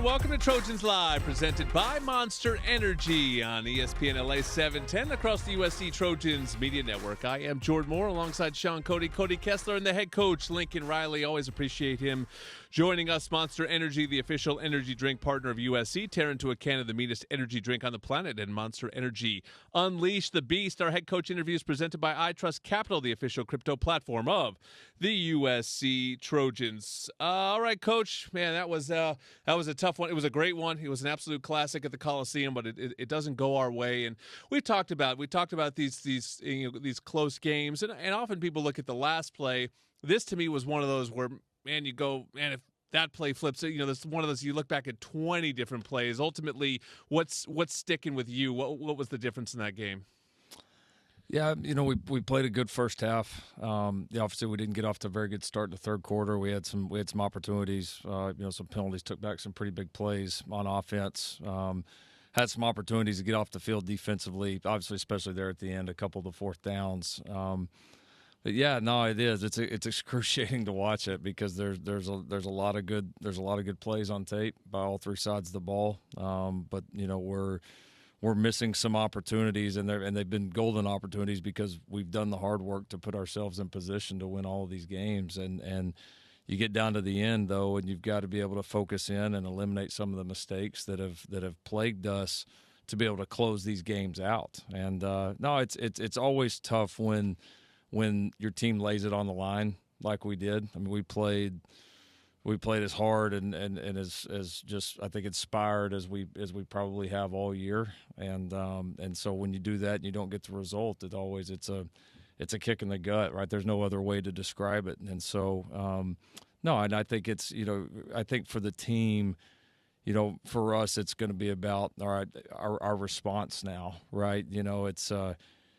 welcome to Trojans Live, presented by Monster Energy on ESPN LA 710 across the USC Trojans Media Network. I am Jordan Moore alongside Sean Cody Kessler, and the head coach, Lincoln Riley. Always appreciate him joining us. Monster Energy, the official energy drink partner of USC. Tear into a can of the meanest energy drink on the planet, and Monster Energy. Unleash the beast. Our head coach interview is presented by iTrust Capital, the official crypto platform of the USC Trojans. All right, Coach. Man, that was a tough one. It was a great one. It was an absolute classic at the Coliseum, but it doesn't go our way. And we talked about these close games, and often people look at the last play. This to me was one of those where, man, you go, man, if that play flips, this is one of those, you look back at 20 different plays. Ultimately, what's sticking with you? What was the difference in that game? Yeah, we played a good first half. Obviously, we didn't get off to a very good start in the third quarter. We had some opportunities. Some penalties, took back some pretty big plays on offense. Had some opportunities to get off the field defensively. Obviously, especially there at the end, a couple of the fourth downs. But yeah, no, it is. It's excruciating to watch it because there's a lot of good plays on tape by all three sides of the ball. But we're missing some opportunities, and they've been golden opportunities because we've done the hard work to put ourselves in position to win all of these games. And you get down to the end, though, and you've got to be able to focus in and eliminate some of the mistakes that have plagued us to be able to close these games out. And no, it's always tough when your team lays it on the line like we did. I mean, we played as hard and as just, I think, inspired as we probably have all year. And so when you do that and you don't get the result, it's a kick in the gut, right? There's no other way to describe it. And so no, and I think it's, I think for the team, for us, it's going to be about, all right, our response now, right? It's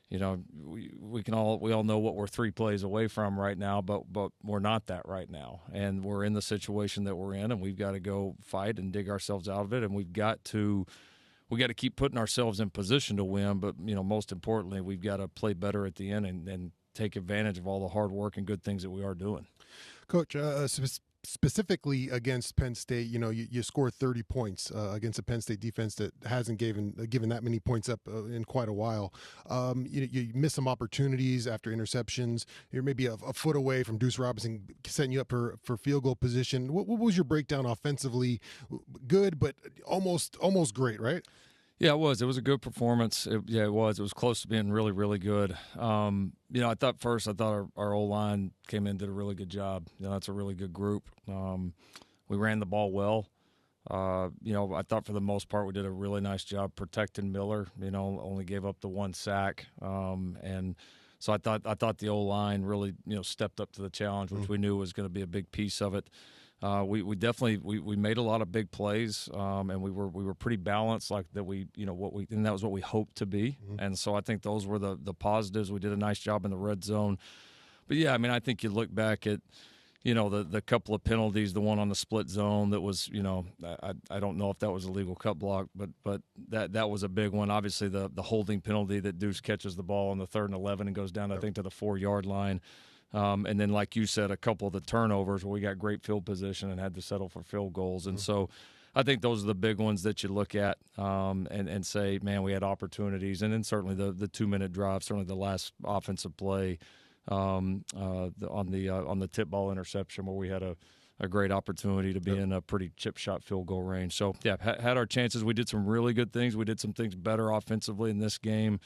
we all know what we're 3 plays away from right now, but we're not that right now, and we're in the situation that we're in, and we've got to go fight and dig ourselves out of it, and we got to keep putting ourselves in position to win. But most importantly, we've got to play better at the end and take advantage of all the hard work and good things that we are doing. Coach, specifically against Penn State, you scored 30 points against a Penn State defense that hasn't given that many points up in quite a while. You missed some opportunities after interceptions. You're maybe a foot away from Deuce Robinson setting you up for field goal position. What was your breakdown offensively? Good, but almost great, right? Yeah, it was. It was a good performance. It was. It was close to being really, really good. I thought our O-line came in, did a really good job. That's a really good group. We ran the ball well. I thought for the most part we did a really nice job protecting Miller. Only gave up the 1 sack. And so I thought the O-line really, stepped up to the challenge, which we knew was going to be a big piece of it. We definitely made a lot of big plays, and we were pretty balanced, like that. And that was what we hoped to be. Mm-hmm. And so I think those were the positives. We did a nice job in the red zone. But yeah, I mean, I think you look back at the couple of penalties, the one on the split zone that was, I don't know if that was a legal cut block, but that was a big one. Obviously the holding penalty that Deuce catches the ball on the 3rd and 11 and goes down, I think, to the 4-yard line. And then, like you said, a couple of the turnovers where we got great field position and had to settle for field goals. And so I think those are the big ones that you look at and say, man, we had opportunities. And then certainly the 2-minute drive, certainly the last offensive play on the tip ball interception where we had a great opportunity to be in a pretty chip shot field goal range. So, yeah, had our chances. We did some really good things. We did some things better offensively in this game.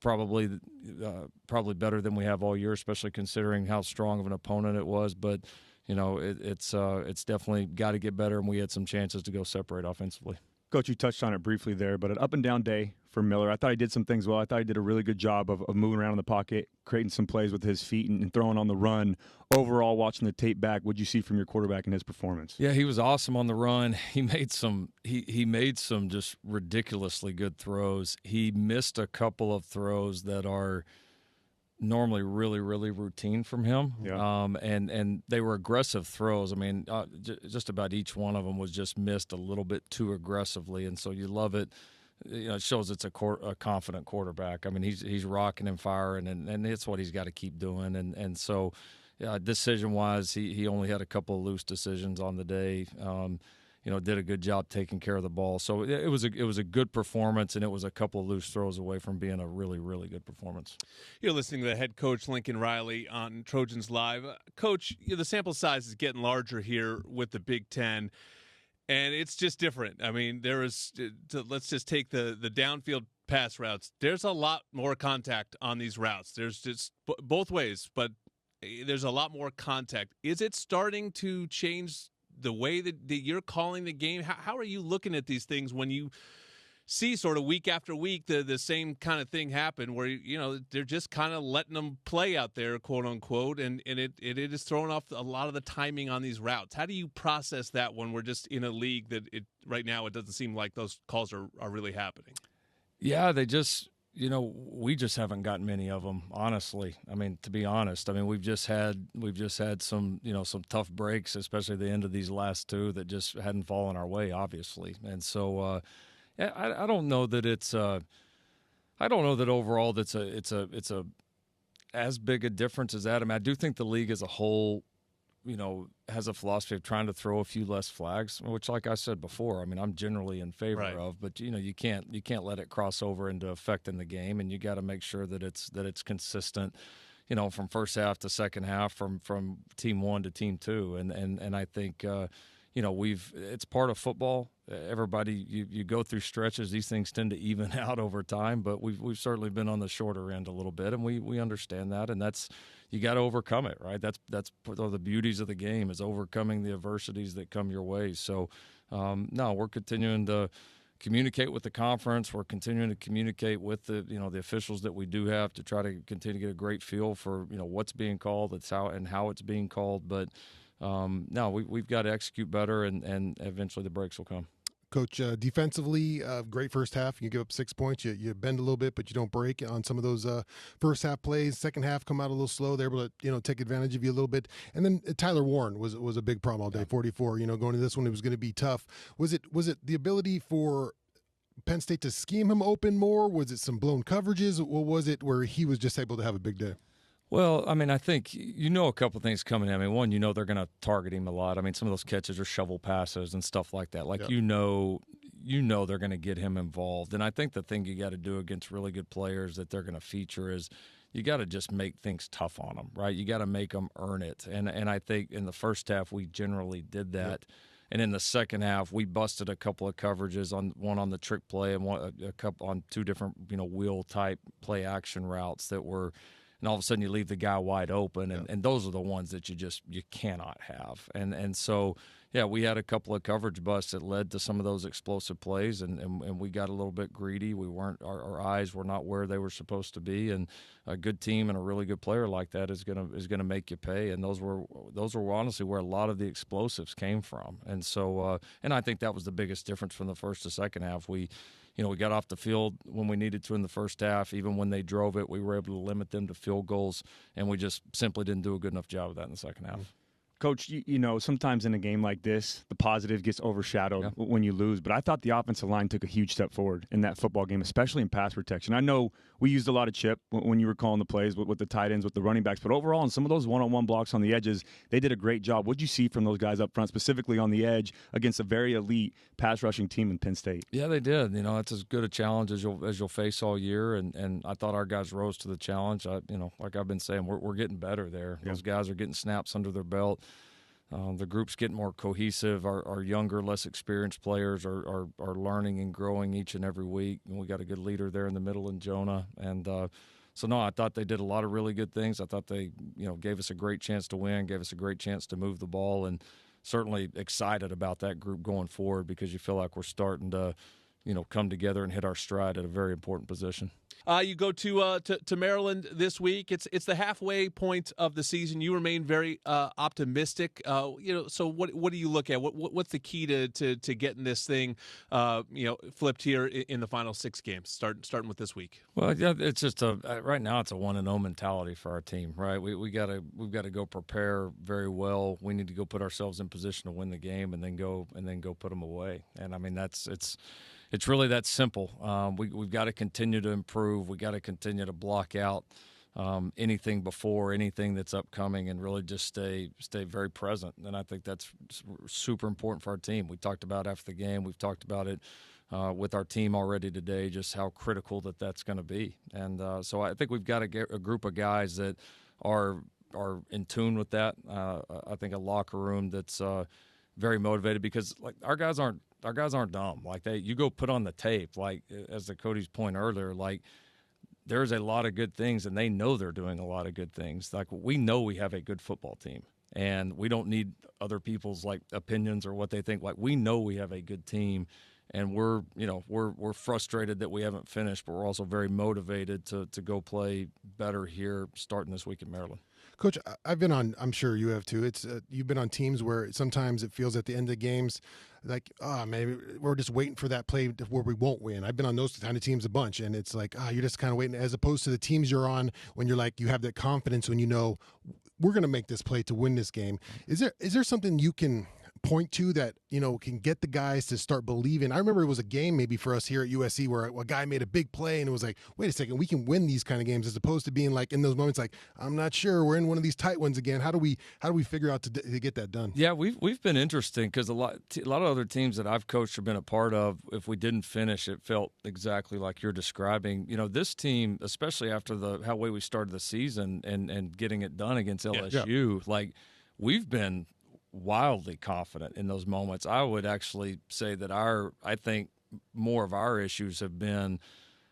Probably better than we have all year, especially considering how strong of an opponent it was. But it's definitely got to get better, and we had some chances to go separate offensively. Coach, you touched on it briefly there, but an up and down day for Miller. I thought he did some things well. I thought he did a really good job of moving around in the pocket, creating some plays with his feet and throwing on the run. Overall, watching the tape back, what'd you see from your quarterback in his performance? Yeah, he was awesome on the run. He made some just ridiculously good throws. He missed a couple of throws that are normally really, really routine from him. Yeah. And they were aggressive throws. I mean, just about each one of them was just missed a little bit too aggressively, and so you love it. It shows it's a confident quarterback. I mean, he's rocking and firing, and it's what he's got to keep doing. And so, decision-wise, he only had a couple of loose decisions on the day. did a good job taking care of the ball. So it was a good performance, and it was a couple of loose throws away from being a really, really good performance. You're listening to the head coach, Lincoln Riley, on Trojans Live. Coach, the sample size is getting larger here with the Big Ten, and it's just different. I mean, let's just take the downfield pass routes. There's a lot more contact on these routes. There's just both ways, but there's a lot more contact. Is it starting to change the way that you're calling the game? How are you looking at these things when you see sort of week after week the same kind of thing happen where, they're just kind of letting them play out there, quote unquote, and it is throwing off a lot of the timing on these routes? How do you process that when we're just in a league that right now it doesn't seem like those calls are really happening? Yeah, they just – we just haven't gotten many of them, honestly. I mean, to be honest, we've just had some, some tough breaks, especially at the end of these last two that just hadn't fallen our way, obviously. And so, I don't know that I don't know that overall it's a as big a difference as that. I mean, I do think the league as a whole, has a philosophy of trying to throw a few less flags, which, like I said before, I'm generally in favor of. But you can't let it cross over into affecting the game, and you got to make sure that it's consistent, from first half to second half, from team one to team two, and I think it's part of football. Everybody, you go through stretches; these things tend to even out over time. But we've certainly been on the shorter end a little bit, and we understand that, and that's. You got to overcome it, right? That's one of the beauties of the game, is overcoming the adversities that come your way. So, no, we're continuing to communicate with the conference. We're continuing to communicate with the officials that we do have to try to continue to get a great feel for what's being called, how it's being called. But no, we've got to execute better, and eventually the breaks will come. Coach, defensively, great first half. You give up 6 points. You bend a little bit, but you don't break on some of those first half plays. Second half come out a little slow. They're able to take advantage of you a little bit. And then Tyler Warren was a big problem all day. 44. Going to this one, it was going to be tough. Was it the ability for Penn State to scheme him open more? Was it some blown coverages? Or was it where he was just able to have a big day? Well, I think a couple things coming in. One, they're going to target him a lot. Some of those catches are shovel passes and stuff like that. Like, they're going to get him involved. And I think the thing you got to do against really good players that they're going to feature is you got to just make things tough on them, right? You got to make them earn it. And I think in the first half we generally did that. Yep. And in the second half, we busted a couple of coverages, one on the trick play and a couple on two different wheel type play action routes that were. And all of a sudden you leave the guy wide open, and those are the ones that you cannot have. And so, we had a couple of coverage busts that led to some of those explosive plays, and we got a little bit greedy. We weren't our eyes were not where they were supposed to be, and a good team and a really good player like that is gonna make you pay. And those were honestly where a lot of the explosives came from. And so, and I think that was the biggest difference from the first to second half. We got off the field when we needed to in the first half. Even when they drove it, we were able to limit them to field goals, and we just simply didn't do a good enough job of that in the second half. Coach, sometimes in a game like this, the positive gets overshadowed when you lose. But I thought the offensive line took a huge step forward in that football game, especially in pass protection. I know we used a lot of chip when you were calling the plays with the tight ends, with the running backs. But overall, in some of those one-on-one blocks on the edges, they did a great job. What did you see from those guys up front, specifically on the edge against a very elite pass rushing team in Penn State? Yeah, they did. It's as good a challenge as you'll face all year. And I thought our guys rose to the challenge. Like I've been saying, we're getting better there. Those guys are getting snaps under their belt. The group's getting more cohesive. Our younger, less experienced players are learning and growing each and every week. And we got a good leader there in the middle in Jonah. And so, no, I thought they did a lot of really good things. I thought they gave us a great chance to win, gave us a great chance to move the ball, and certainly excited about that group going forward because you feel like we're starting to come together and hit our stride at a very important position. You go to Maryland this week. It's the halfway point of the season. You remain very optimistic. So what do you look at? What's the key to getting this thing flipped here in the final 6 games? Starting with this week. Well, it's just right now it's a 1-0 mentality for our team. Right, we've got to go prepare very well. We need to go put ourselves in position to win the game and then go put them away. And it's really that simple. We've got to continue to improve. We got to continue to block out anything before, anything that's upcoming, and really just stay very present. And I think that's super important for our team. We talked about after the game. We've talked about it with our team already today, just how critical that's going to be. And so I think we've got a group of guys that are in tune with that. I think a locker room that's very motivated, because like our guys aren't dumb. Like you go put on the tape, like as to Cody's point earlier, like there's a lot of good things, and they know they're doing a lot of good things. Like we know we have a good football team, and we don't need other people's like opinions or what they think. Like we know we have a good team, and we're frustrated that we haven't finished, but we're also very motivated to go play better here starting this week in Maryland. Coach, I've been on, I'm sure you have too. It's you've been on teams where sometimes it feels at the end of games like, maybe we're just waiting for that play where we won't win. I've been on those kind of teams a bunch, and it's like, you're just kind of waiting, as opposed to the teams you're on when you're like, you have that confidence when you know we're going to make this play to win this game. Is there something you can point to that, can get the guys to start believing? I remember it was a game maybe for us here at USC where a guy made a big play and it was like, wait a second, we can win these kind of games, as opposed to being like in those moments like, I'm not sure, we're in one of these tight ones again. How do we figure out to get that done? Yeah, we've been interesting, because a lot of other teams that I've coached or been a part of, if we didn't finish, it felt exactly like you're describing. This team, especially after how way we started the season and getting it done against LSU, like we've been wildly confident in those moments. I would actually say that I think more of our issues have been,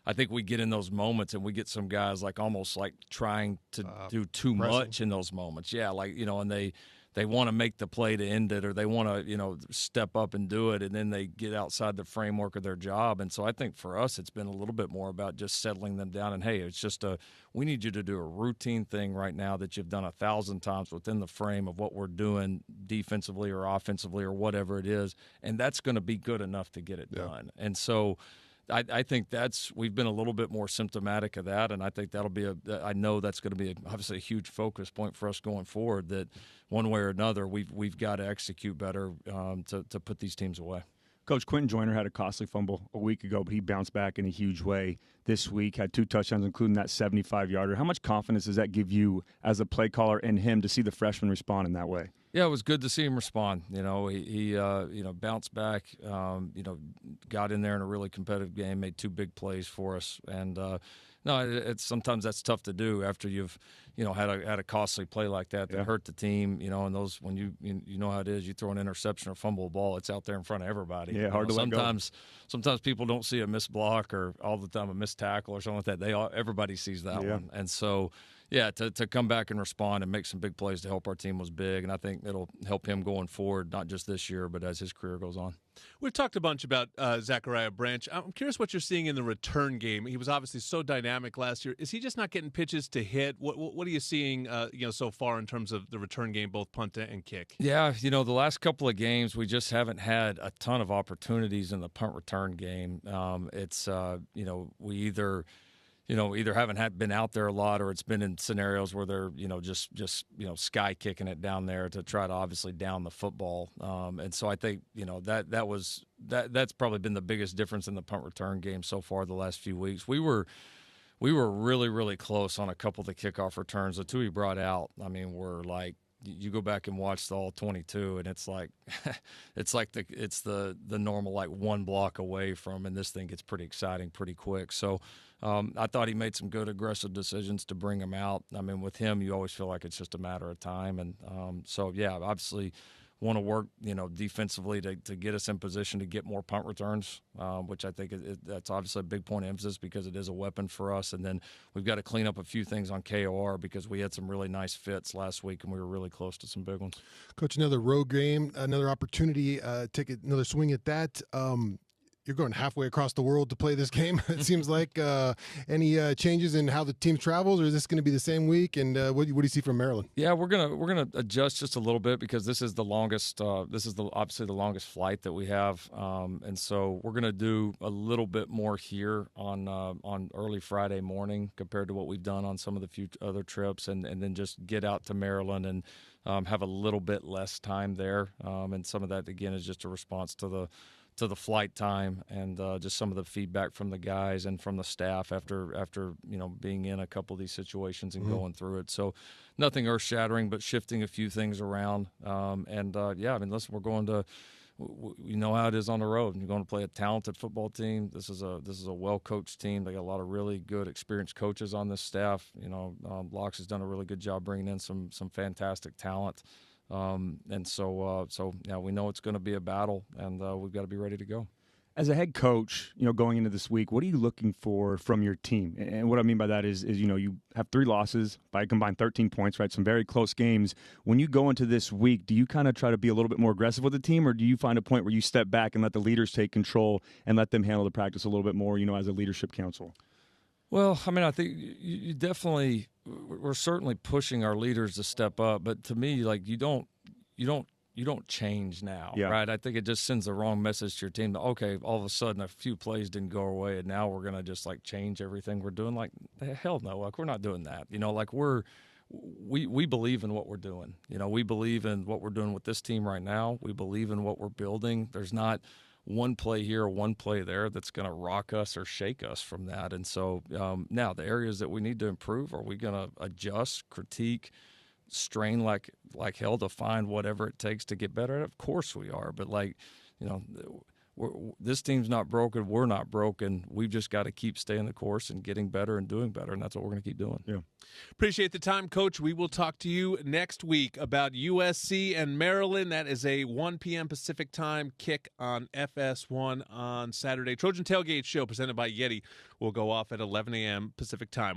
I think we get in those moments and we get some guys like almost like trying to do too much in those moments. Yeah, like, and they want to make the play to end it, or they want to, step up and do it, and then they get outside the framework of their job. And so I think for us, it's been a little bit more about just settling them down and, hey, it's just we need you to do a routine thing right now that you've done 1,000 times within the frame of what we're doing defensively or offensively or whatever it is, and that's going to be good enough to get it done. And so I think we've been a little bit more symptomatic of that, and I think I know that's going to be obviously a huge focus point for us going forward, that one way or another we've got to execute better to put these teams away. Coach, Quentin Joyner had a costly fumble a week ago, but he bounced back in a huge way this week, had 2 touchdowns, including that 75-yarder. How much confidence does that give you as a play caller and him to see the freshman respond in that way? Yeah, it was good to see him respond. He bounced back, got in there in a really competitive game, made 2 big plays for us. And it's sometimes that's tough to do after you've, had a costly play like that hurt the team. And those, when you know how it is, you throw an interception or fumble a ball, it's out there in front of everybody. Yeah, hard to let go. Sometimes people don't see a missed block or all the time a missed tackle or something like that. Everybody sees that one, and so. Yeah, to come back and respond and make some big plays to help our team was big, and I think it'll help him going forward, not just this year, but as his career goes on. We've talked a bunch about Zachariah Branch. I'm curious what you're seeing in the return game. He was obviously so dynamic last year. Is he just not getting pitches to hit? What are you seeing so far in terms of the return game, both punt and kick? Yeah, the last couple of games we just haven't had a ton of opportunities in the punt return game. We either haven't been out there a lot, or it's been in scenarios where they're just sky kicking it down there to try to obviously down the football. And so I think that's probably been the biggest difference in the punt return game so far the last few weeks. We were really, really close on a couple of the kickoff returns. The 2 he brought out, were like, you go back and watch the all 22, and it's like it's the normal like 1 block away from, and this thing gets pretty exciting pretty quick. So I thought he made some good aggressive decisions to bring him out. With him, you always feel like it's just a matter of time, and obviously want to work defensively to get us in position to get more punt returns, which I think that's obviously a big point of emphasis because it is a weapon for us. And then we've got to clean up a few things on KOR because we had some really nice fits last week and we were really close to some big ones. Coach, another road game, another opportunity, take another swing at that. You're going halfway across the world to play this game. It seems like any changes in how the team travels, or is this going to be the same week? And what do you see from Maryland? Yeah, we're gonna adjust just a little bit because this is the longest. Obviously the longest flight that we have, and so we're gonna do a little bit more here on early Friday morning compared to what we've done on some of the few other trips, and then just get out to Maryland and have a little bit less time there. And some of that again is just a response to to the flight time and just some of the feedback from the guys and from the staff after being in a couple of these situations and going through it. So nothing earth-shattering, but shifting a few things around. Listen, we're going to. We know how it is on the road. You're going to play a talented football team. This is a well-coached team. They got a lot of really good, experienced coaches on this staff. Locks has done a really good job bringing in some fantastic talent. We know it's going to be a battle, and we've got to be ready to go. As a head coach, going into this week, what are you looking for from your team? And what I mean by that is you have 3 losses by a combined 13 points, right? Some very close games. When you go into this week, do you kind of try to be a little bit more aggressive with the team, or do you find a point where you step back and let the leaders take control and let them handle the practice a little bit more, as a leadership council? Well, I think you definitely – we're certainly pushing our leaders to step up, but to me, like, you don't change now, right? I think it just sends the wrong message to your team that, okay, all of a sudden a few plays didn't go our way and now we're going to just like change everything we're doing. Like, hell no, like we're not doing that. We believe in what we're doing. We believe in what we're doing with this team right now. We believe in what we're building. There's not one play here or one play there that's going to rock us or shake us from that. And so now the areas that we need to improve, are we going to adjust, critique, strain like hell to find whatever it takes to get better? Of course we are, but this team's not broken. We're not broken. We've just got to keep staying the course and getting better and doing better, and that's what we're going to keep doing. Yeah. Appreciate the time, Coach. We will talk to you next week about USC and Maryland. That is a 1 p.m. Pacific time kick on FS1 on Saturday. Trojan Tailgate Show presented by Yeti will go off at 11 a.m. Pacific time.